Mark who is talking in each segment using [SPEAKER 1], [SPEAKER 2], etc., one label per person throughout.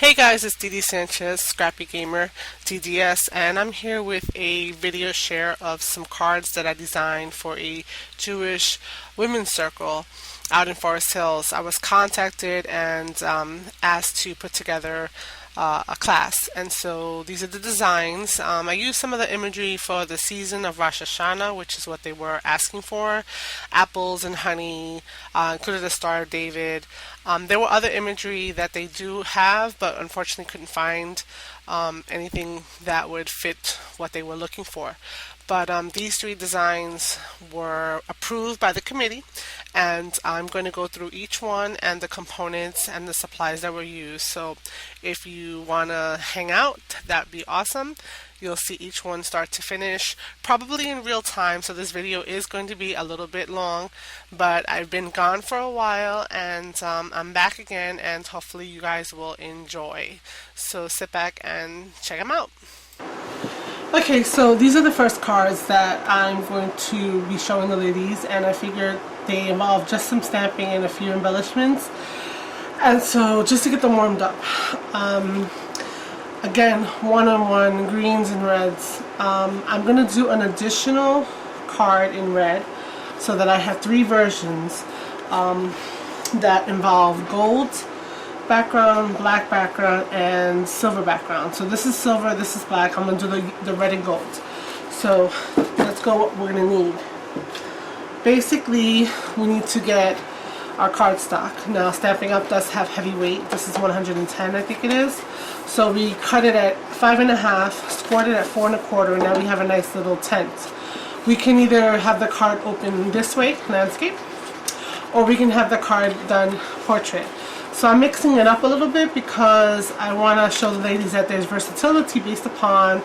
[SPEAKER 1] Hey guys, it's Didi Sanchez, Scrappy Gamer DDS, and I'm here with a video share of some cards that I designed for a Jewish women's circle out in Forest Hills. I was contacted and asked to put together a class, and so these are the designs. I used some of the imagery for the season of Rosh Hashanah, which is what they were asking for. Apples and honey, included the Star of David. There were other imagery that they do have, but unfortunately couldn't find anything that would fit what they were looking for. But these three designs were approved by the committee, and I'm going to go through each one and the components and the supplies that were used. So if you want to hang out, that'd be awesome. You'll see each one start to finish, probably in real time, so this video is going to be a little bit long, but I've been gone for a while, and I'm back again, and hopefully you guys will enjoy. So sit back and check them out. Okay, so these are the first cards that I'm going to be showing the ladies, and I figured they involve just some stamping and a few embellishments, and so just to get them warmed up. Again, one-on-one, greens and reds. I'm going to do an additional card in red so that I have three versions that involve gold background, black background, and silver background. So this is silver, this is black. I'm going to do the red and gold. So let's go what we're going to need. Basically, we need to get our cardstock. Now, Stampin' Up! Does have heavy weight. This is 110, I think it is. So we cut it at 5.5, scored it at 4 1/4, and now we have a nice little tent. We can either have the card open this way, landscape, or we can have the card done portrait. So I'm mixing it up a little bit because I want to show the ladies that there's versatility based upon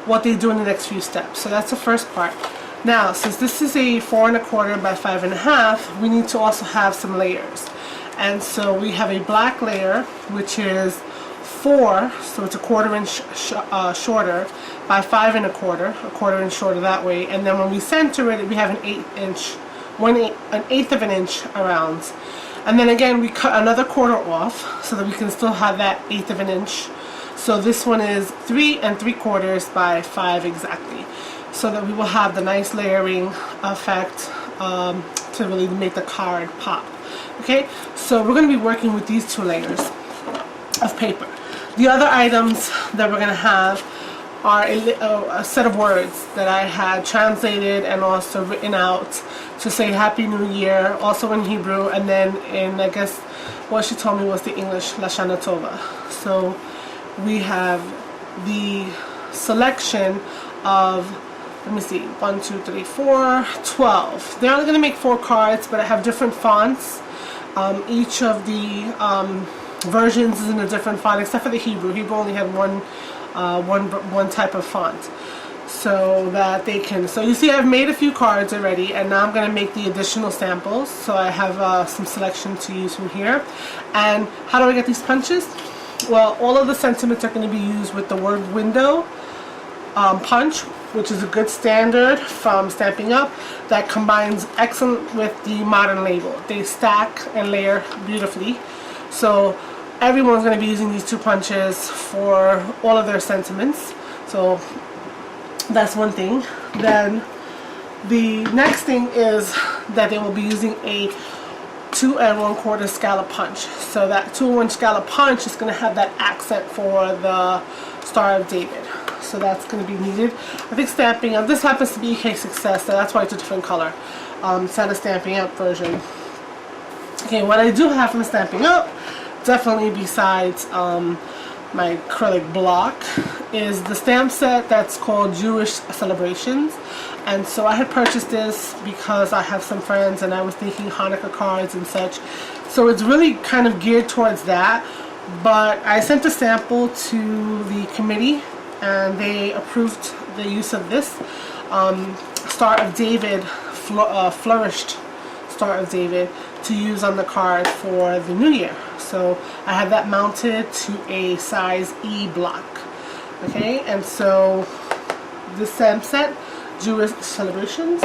[SPEAKER 1] what they do in the next few steps. So that's the first part. Now, since this is a 4 1/4 by 5.5, we need to also have some layers. And so we have a black layer, which is 4, so it's a 1/4 inch shorter by 5 1/4, a 1/4 inch shorter that way. And then when we center it, we have an 1/8 inch, an eighth of an inch around. And then again, we cut another 1/4 off so that we can still have that 1/8 of an inch. So this one is 3 3/4 by 5 exactly, so that we will have the nice layering effect to really make the card pop. Okay, so we're going to be working with these two layers of paper. The other items that we're going to have are a set of words that I had translated and also written out to say Happy New Year, also in Hebrew, and then in, I guess, what she told me was the English, Lashana Tova. So we have the selection of, let me see, 1, 2, 3, 4, 12. They're only going to make 4 cards, but I have different fonts. Each of the versions is in a different font, except for the Hebrew. Hebrew only had one type of font, so that they can. So you see, I've made a few cards already, and now I'm going to make the additional samples. So I have some selection to use from here. And how do I get these punches? Well, all of the sentiments are going to be used with the word window punch, which is a good standard from Stampin' Up! That combines excellent with the modern label. They stack and layer beautifully. So everyone's going to be using these two punches for all of their sentiments. So that's one thing. Then the next thing is that they will be using a 2 1/4 scallop punch. So that 2 1 scallop punch is going to have that accent for the Star of David. So that's going to be needed. I think Stampin' Up! This happens to be a success, so that's why it's a different color. It's not a Stampin' Up! Version. Okay, what I do have from Stampin' Up!, definitely besides my acrylic block, is the stamp set that's called Jewish Celebrations. And so I had purchased this because I have some friends and I was thinking Hanukkah cards and such. So it's really kind of geared towards that. But I sent a sample to the committee and they approved the use of this Star of David, flourished Star of David, to use on the card for the new year. So I have that mounted to a size E block. Okay, and so this stamp set, Jewish Celebrations.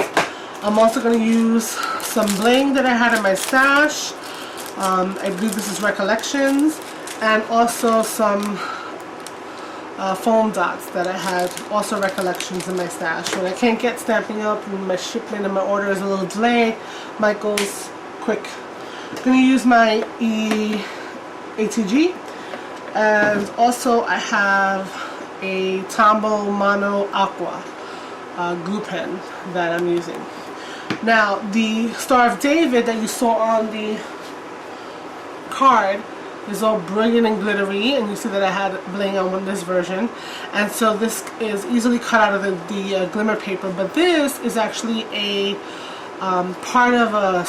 [SPEAKER 1] I'm also going to use some bling that I had in my stash. I believe this is Recollections. and also some foam dots that I had, also recollections in my stash. When I can't get Stampin' Up and my shipment and my order is a little delayed, Michael's quick. I'm going to use my ATG, and also I have a Tombow Mono Aqua glue pen that I'm using. Now, the Star of David that you saw on the card is all brilliant and glittery, and you see that I had bling on this version, and so this is easily cut out of the glimmer paper, but this is actually a part of a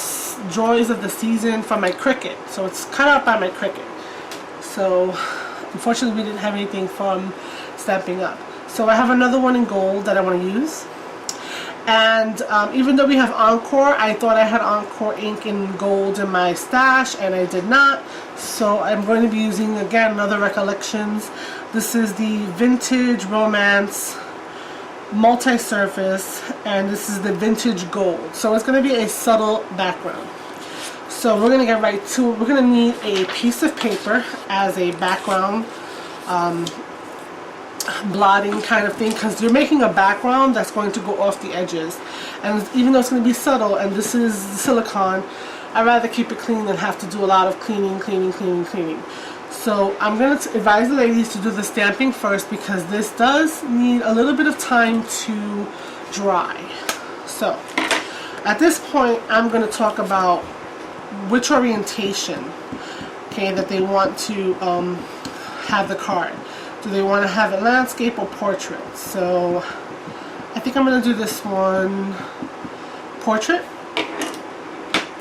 [SPEAKER 1] Joys of the Season for my Cricut, so it's cut out by my Cricut. So unfortunately we didn't have anything from Stampin' Up. So I have another one in gold that I want to use. And even though we have Encore, I thought I had Encore ink in gold in my stash, and I did not. So I'm going to be using, again, another Recollections. This is the Vintage Romance Multi-Surface, and this is the Vintage Gold. So it's going to be a subtle background. So we're going to get right to it. We're going to need a piece of paper as a background blotting kind of thing, because you're making a background that's going to go off the edges, and even though it's going to be subtle and this is silicone, I'd rather keep it clean than have to do a lot of cleaning. So I'm going to advise the ladies to do the stamping first, because this does need a little bit of time to dry. So at this point I'm going to talk about which orientation, okay, that they want to have the card. Do they want to have a landscape or portrait? So I think I'm going to do this one portrait.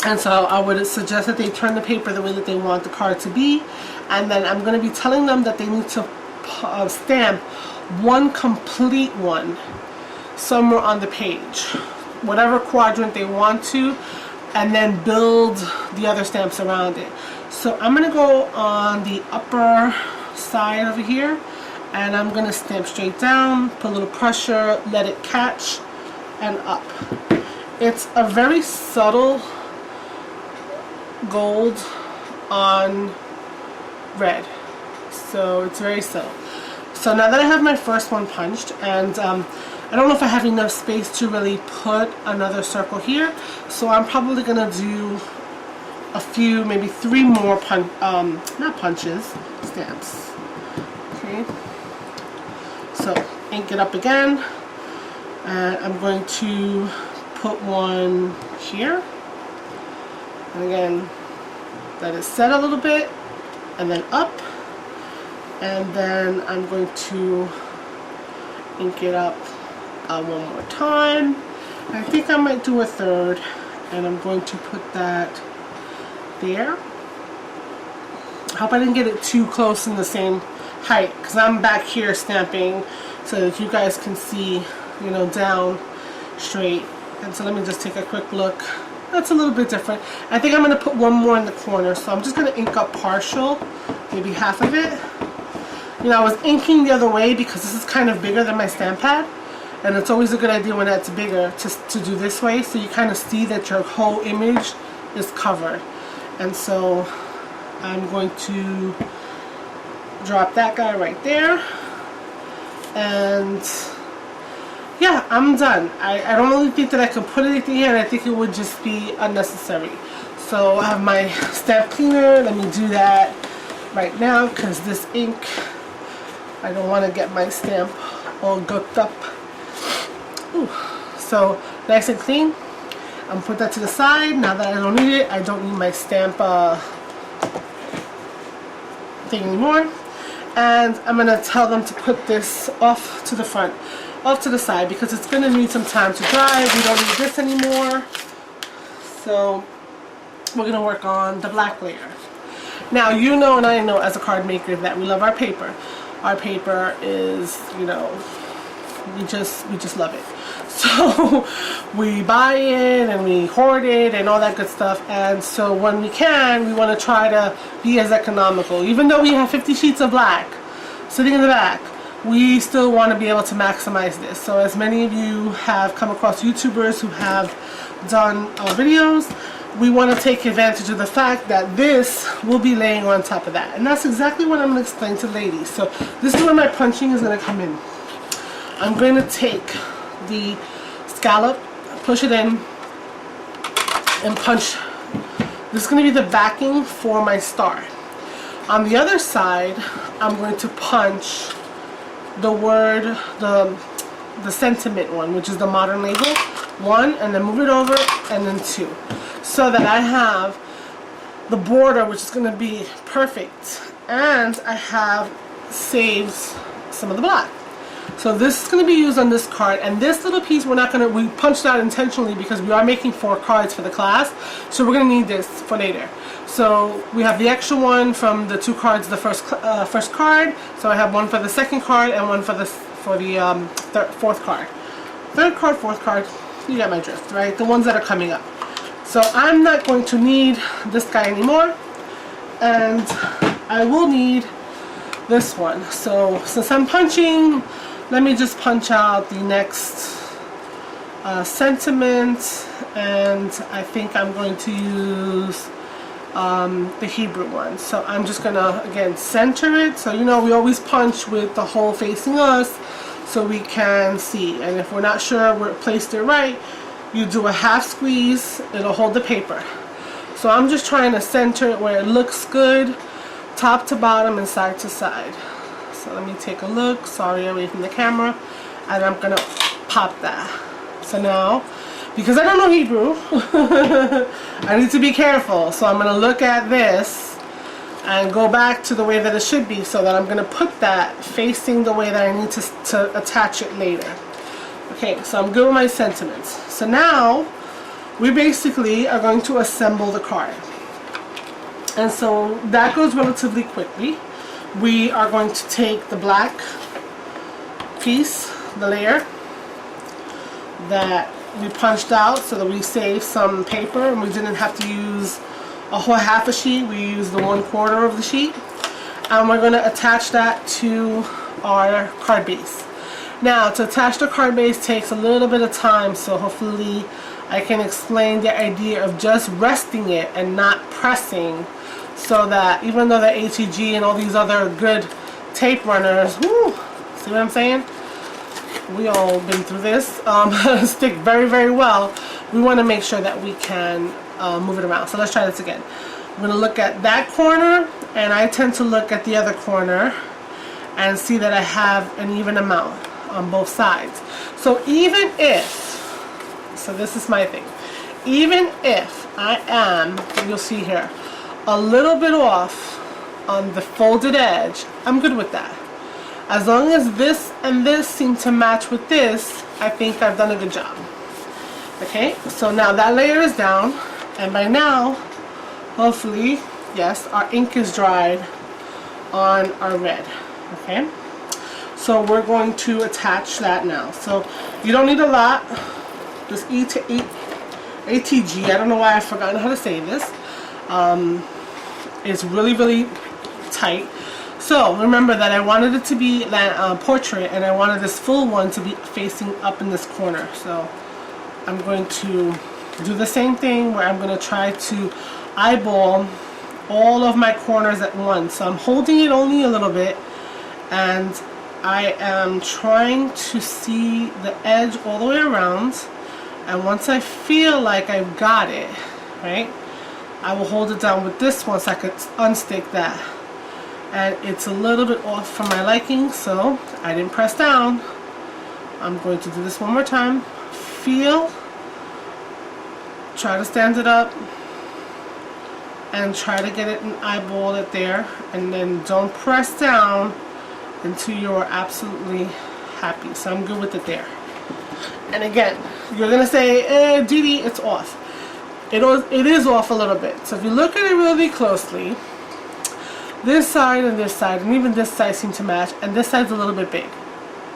[SPEAKER 1] And so I would suggest that they turn the paper the way that they want the card to be. And then I'm going to be telling them that they need to stamp one complete one somewhere on the page, whatever quadrant they want to, and then build the other stamps around it. So I'm going to go on the upper side over here, and I'm going to stamp straight down, put a little pressure, let it catch, and up. It's a very subtle gold on red, so it's very subtle. So now that I have my first one punched, and I don't know if I have enough space to really put another circle here, so I'm probably going to do a few, maybe 3 more stamps. Okay, so ink it up again, and I'm going to put one here, and again let it set a little bit, and then up, and then I'm going to ink it up one more time. I think I might do a third, and I'm going to put that there. I hope I didn't get it too close in the same height, because I'm back here stamping so that you guys can see, you know, down straight. And so let me just take a quick look. That's a little bit different. I think I'm going to put one more in the corner, so I'm just going to ink up partial, maybe half of it. You know, I was inking the other way because this is kind of bigger than my stamp pad, and it's always a good idea when that's bigger to do this way, so you kind of see that your whole image is covered. And so I'm going to drop that guy right there, and yeah, I'm done. I don't really think that I can put anything here, and I think it would just be unnecessary. So I have my stamp cleaner. Let me do that right now, because this ink, I don't want to get my stamp all gucked up. Ooh. So nice and clean. I'm going to put that to the side. Now that I don't need it, I don't need my stamp thing anymore. And I'm going to tell them to put this off to the front, off to the side, because it's going to need some time to dry. We don't need this anymore. So we're going to work on the black layer. Now, you know and I know as a card maker that we love our paper. Our paper is, you know, we just love it. So we buy it and we hoard it and all that good stuff, and so when we can, we want to try to be as economical. Even though we have 50 sheets of black sitting in the back, we still want to be able to maximize this. So as many of you have come across YouTubers who have done videos, we want to take advantage of the fact that this will be laying on top of that. And that's exactly what I'm going to explain to ladies. So this is where my punching is going to come in. I'm going to take the scallop, push it in, and punch. This is going to be the backing for my star. On the other side, I'm going to punch the word, the sentiment one, which is the modern label, 1, and then move it over, and then 2. So that I have the border, which is going to be perfect, and I have saved some of the black. So this is going to be used on this card, and this little piece we punched out intentionally because we are making 4 cards for the class, so we're going to need this for later. So we have the extra one from the 2 cards, the first card. So I have one for the second card and one for the fourth card. Third card, fourth card, you get my drift, right? The ones that are coming up. So I'm not going to need this guy anymore, and I will need this one. So since I'm punching, let me just punch out the next sentiment, and I think I'm going to use the Hebrew one. So I'm just gonna again center it. So you know we always punch with the hole facing us so we can see, and if we're not sure we placed it right, you do a half squeeze, it'll hold the paper. So I'm just trying to center it where it looks good, top to bottom and side to side. So let me take a look, sorry, away from the camera, and I'm gonna pop that. So now, because I don't know Hebrew, I need to be careful. So I'm gonna look at this and go back to the way that it should be, so that I'm gonna put that facing the way that I need to attach it later. Okay, so I'm good with my sentiments. So now we basically are going to assemble the card. And so that goes relatively quickly. We are going to take the black piece, the layer that we punched out so that we saved some paper and we didn't have to use a whole half a sheet. We used the 1/4 of the sheet. And we're going to attach that to our card base. Now, to attach the card base takes a little bit of time, so hopefully I can explain the idea of just resting it and not pressing, so that even though the ATG and all these other good tape runners, whoo, see what I'm saying? We all been through this, stick very, very well. We want to make sure that we can move it around. So let's try this again. I'm going to look at that corner, and I tend to look at the other corner and see that I have an even amount on both sides. So even if, so this is my thing, even if I am, you'll see here, a little bit off on the folded edge, I'm good with that. As long as this and this seem to match with this, I think I've done a good job. Okay, so now that layer is down, and by now, hopefully, yes, our ink is dried on our red. Okay, so we're going to attach that now. So you don't need a lot, just ATG, I don't know why I've forgotten how to say this. It's really, really tight. So remember that I wanted it to be portrait, and I wanted this full one to be facing up in this corner. So I'm going to do the same thing where I'm going to try to eyeball all of my corners at once. So I'm holding it only a little bit, and I am trying to see the edge all the way around. And once I feel like I've got it, right, I will hold it down with this one so I could unstick that. And it's a little bit off for my liking, so I didn't press down. I'm going to do this one more time. Feel, try to stand it up, and try to get it and eyeball it there, and then don't press down until you're absolutely happy. So I'm good with it there. And again, you're gonna say, Dee Dee, it's off. It is off a little bit. So if you look at it really closely, this side and even this side seem to match, and this side's a little bit big.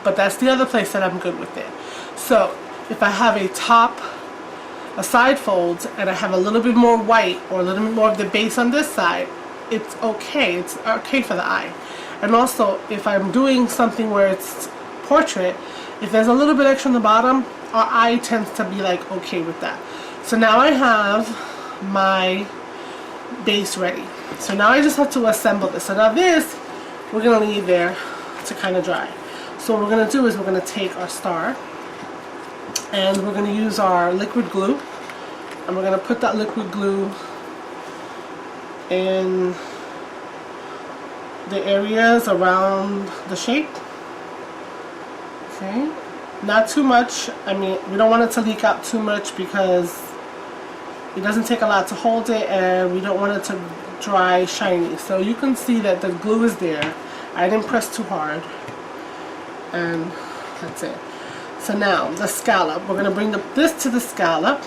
[SPEAKER 1] But that's the other place that I'm good with it. So if I have a side fold, and I have a little bit more white or a little bit more of the base on this side, it's okay. It's okay for the eye. And also, if I'm doing something where it's portrait, if there's a little bit extra on the bottom, our eye tends to be like okay with that. So now I have my base ready. So now I just have to assemble this. So now this, we're going to leave there to kind of dry. So what we're going to do is we're going to take our star and we're going to use our liquid glue, and we're going to put that liquid glue in the areas around the shape. Okay, not too much. I mean, we don't want it to leak out too much because it doesn't take a lot to hold it, and we don't want it to dry shiny. So you can see that the glue is there. I didn't press too hard, and that's it. So now the scallop, we're going to bring this to the scallop,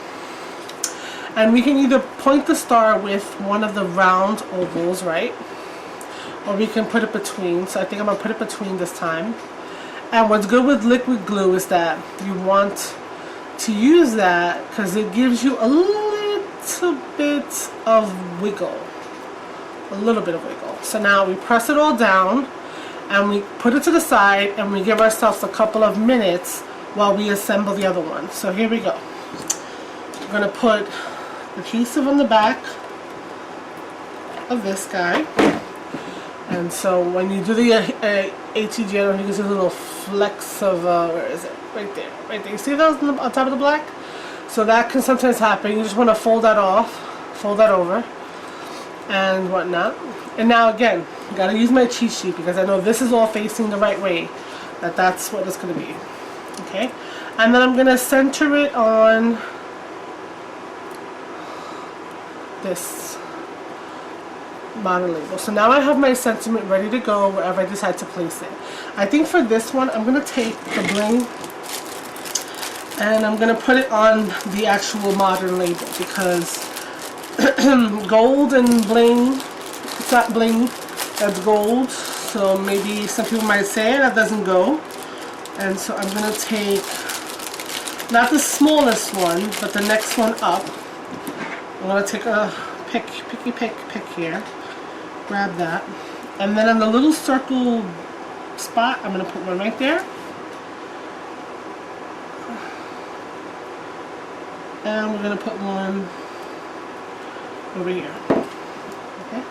[SPEAKER 1] and we can either point the star with one of the round ovals, right, or we can put it between. So I think I'm going to put it between this time. And what's good with liquid glue is that you want to use that because it gives you a little bit of wiggle. A little bit of wiggle. So now we press it all down and we put it to the side, and we give ourselves a couple of minutes while we assemble the other one. So here we go. We're going to put adhesive on the back of this guy. And so when you do the ATG, I don't think there's a little flecks of, where is it? Right there. Right there. You see those on top of the black? So that can sometimes happen. You just want to fold that off, fold that over, and whatnot. And now again, I gotta use my cheat sheet because I know this is all facing the right way. That's what it's gonna be. Okay? And then I'm gonna center it on this modern label. So now I have my sentiment ready to go wherever I decide to place it. I think for this one, I'm gonna take the bling and I'm gonna put it on the actual modern label because gold and bling, it's not bling, that's gold, so maybe some people might say that doesn't go. And so I'm going to take not the smallest one, but the next one up. I'm going to take a pick here, grab that, and then on the little circle spot, I'm going to put one right there. And we're going to put one over here. Okay.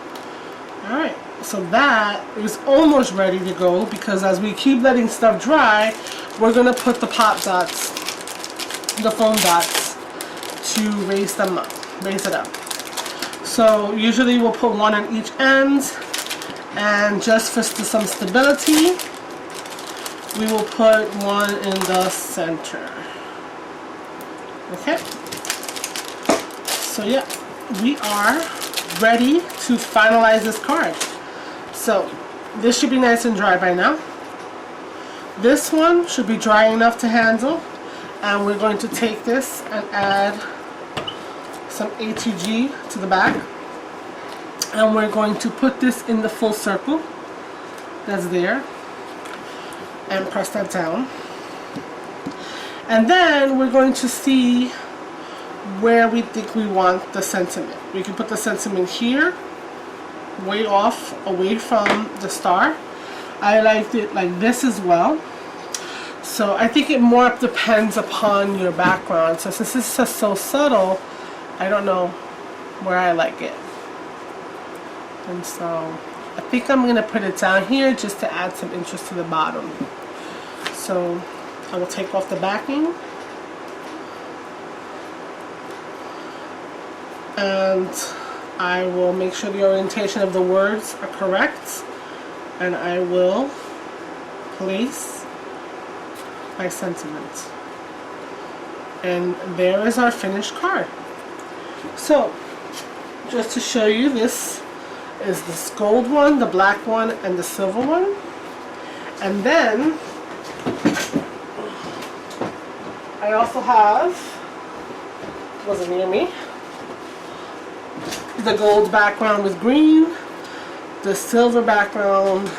[SPEAKER 1] Alright, so that is almost ready to go because as we keep letting stuff dry, we're going to put the pop dots, the foam dots, to raise them up, raise it up. So usually we'll put one on each end, and just for some stability, we will put one in the center. Okay. So yeah, we are ready to finalize this card. So this should be nice and dry by now. This one should be dry enough to handle, and we're going to take this and add some ATG to the back, and we're going to put this in the full circle that's there and press that down. And then we're going to see where we think we want the sentiment. We can put the sentiment here, way off, away from the star. I liked it like this as well. So I think it more depends upon your background. So since this is so subtle, I don't know where I like it. And so I think I'm going to put it down here just to add some interest to the bottom. So I will take off the backing. And I will make sure the orientation of the words are correct, and I will place my sentiment. And there is our finished card. So just to show you, this is this gold one, the black one, and the silver one. And then I also have, wasn't near me, the gold background with green, the silver background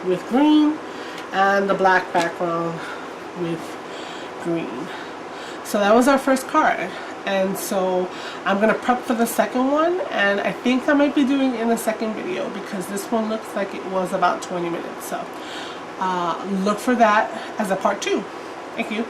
[SPEAKER 1] with green, and the black background with green. So that was our first card. And so I'm going to prep for the second one, and I think I might be doing it in the second video because this one looks like it was about 20 minutes. So look for that as a part 2. Thank you.